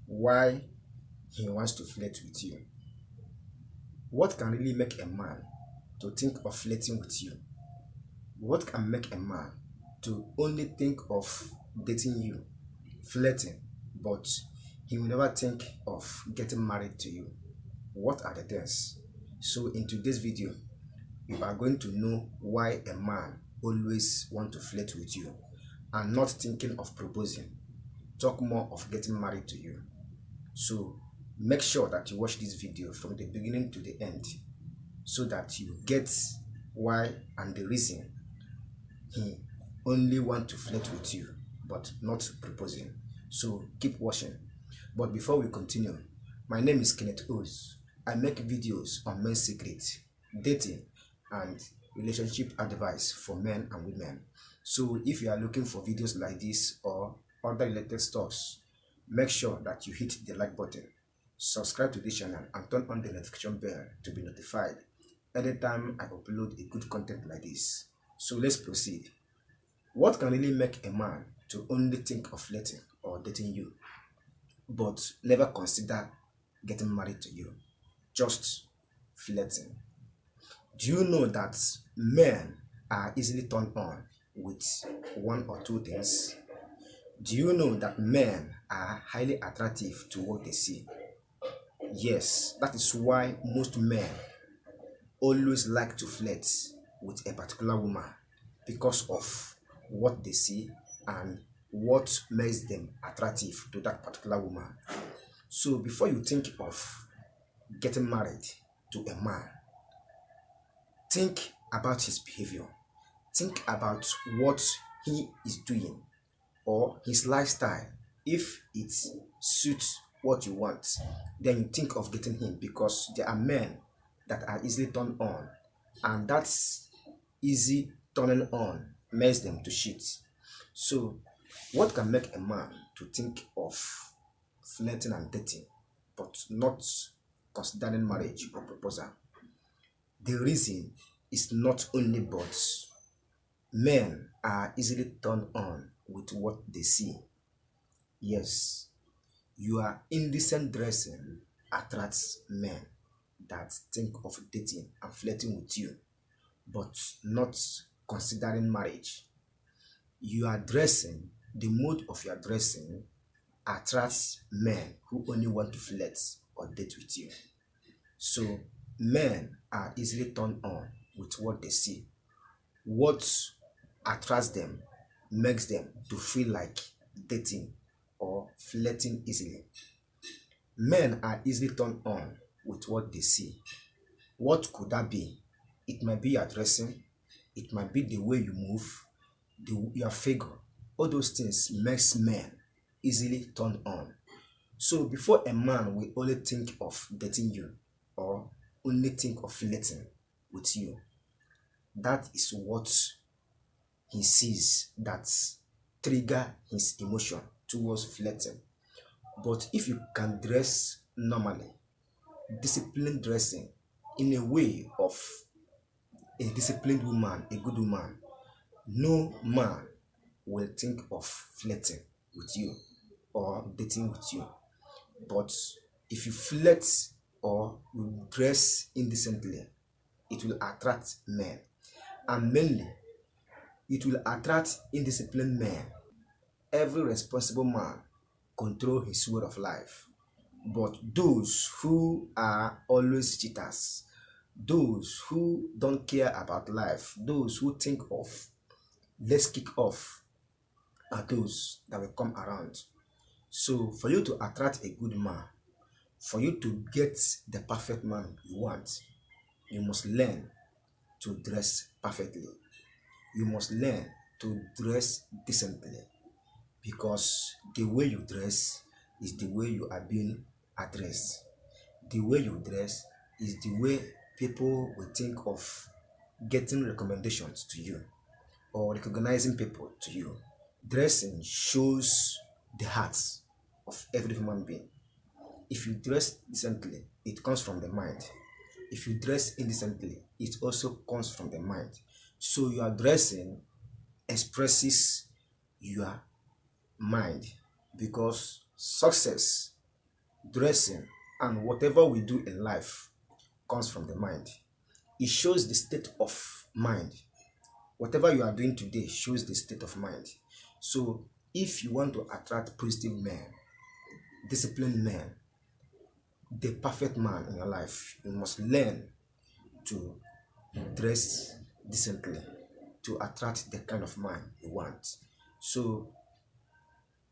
why he wants to flirt with you. What can really make a man to think of flirting with you? What can make a man to only think of dating you, flirting, but he will never think of getting married to you? What are the things? So in today's video, you are going to know why a man always want to flirt with you and not thinking of proposing, talk more of getting married to you. So make sure that you watch this video from the beginning to the end so that you get why and the reason he only want to flirt with you but not proposing. So keep watching. But before we continue, my name is Kenneth Os. I make videos on men's secrets, dating, and relationship advice for men and women. So if you are looking for videos like this or other related stuffs, make sure that you hit the like button, subscribe to this channel, and turn on the notification bell to be notified anytime I upload a good content like this. So let's proceed. What can really make a man to only think of flirting or dating you but never consider getting married to you? Just flirting. Do you know that men are easily turned on with one or two things? Do you know that men are highly attractive to what they see? Yes, that is why most men always like to flirt with a particular woman because of what they see and what makes them attractive to that particular woman. So before you think of getting married to a man, think about his behavior. Think about what he is doing or his lifestyle. If it suits what you want, then you think of getting him, because there are men that are easily turned on, and that's easy turning on makes them to cheat. So what can make a man to think of flirting and dating but not considering marriage or proposal? The reason is not only but men are easily turned on with what they see. Yes, your indecent dressing attracts men that think of dating and flirting with you but not considering marriage. Your dressing, the mode of your dressing, attracts men who only want to flirt or date with you. So men are easily turned on with what they see. What attracts them makes them to feel like dating or flirting easily. Men are easily turned on with what they see. What could that be? It might be your dressing, it might be the way you move, your figure. All those things makes men easily turned on. So before a man will only think of dating you or only think of flirting with you, that is what he sees that trigger his emotion towards flirting. But if you can dress normally, disciplined dressing in a way of a disciplined woman, a good woman, no man will think of flirting with you or dating with you. But if you flirt or you dress indecently, it will attract men, and mainly it will attract indisciplined men. Every responsible man control his way of life, but those who are always cheaters, those who don't care about life, those who think of let's kick off, are those that will come around. So for you to attract a good man, for you to get the perfect man you want, you must learn to dress perfectly. You must learn to dress decently, because the way you dress is the way you are being addressed. The way you dress is the way people will think of getting recommendations to you or recognizing people to you. Dressing shows the hearts of every human being. If you dress decently, it comes from the mind. If you dress indecently, it also comes from the mind. So your dressing expresses your mind, because success dressing, and whatever we do in life comes from the mind. It shows the state of mind. Whatever you are doing today shows the state of mind. So if you want to attract positive men, disciplined men, the perfect man in your life, you must learn to dress decently to attract the kind of man you want. So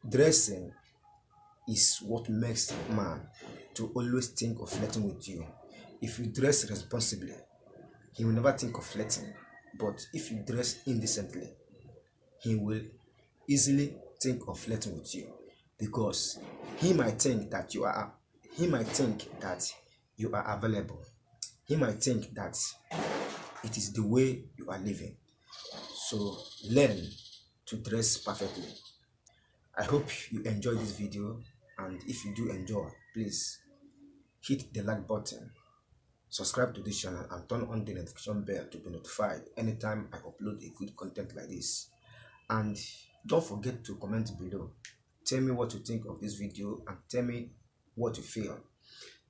dressing is what makes a man to always think of flirting with you. If you dress responsibly, he will never think of flirting. But if you dress indecently, he will easily think of flirting with you, because he might think that you are available. He might think that it is the way you are living. So learn to dress perfectly. I hope you enjoyed this video, and if you do enjoy, please hit the like button, subscribe to this channel, and turn on the notification bell to be notified anytime I upload a good content like this. And don't forget to comment below. Tell me what you think of this video and tell me what you feel.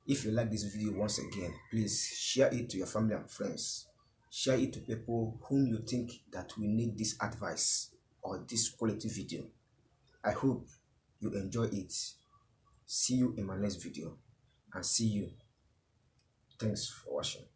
If you like this video, once again, please share it to your family and friends. Share it to people whom you think that will need this advice or this quality video. I hope you enjoy it. See you in my next video, and see you. Thanks for watching.